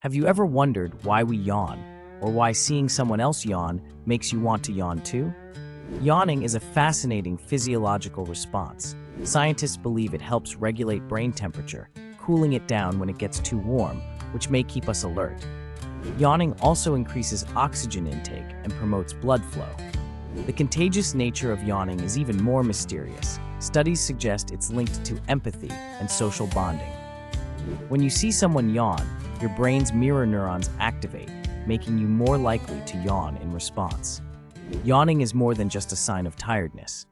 Have you ever wondered why we yawn, or why seeing someone else yawn makes you want to yawn too? Yawning is a fascinating physiological response. Scientists believe it helps regulate brain temperature, cooling it down when it gets too warm, which may keep us alert. Yawning also increases oxygen intake and promotes blood flow. The contagious nature of yawning is even more mysterious. Studies suggest it's linked to empathy and social bonding. When you see someone yawn, your brain's mirror neurons activate, making you more likely to yawn in response. Yawning is more than just a sign of tiredness.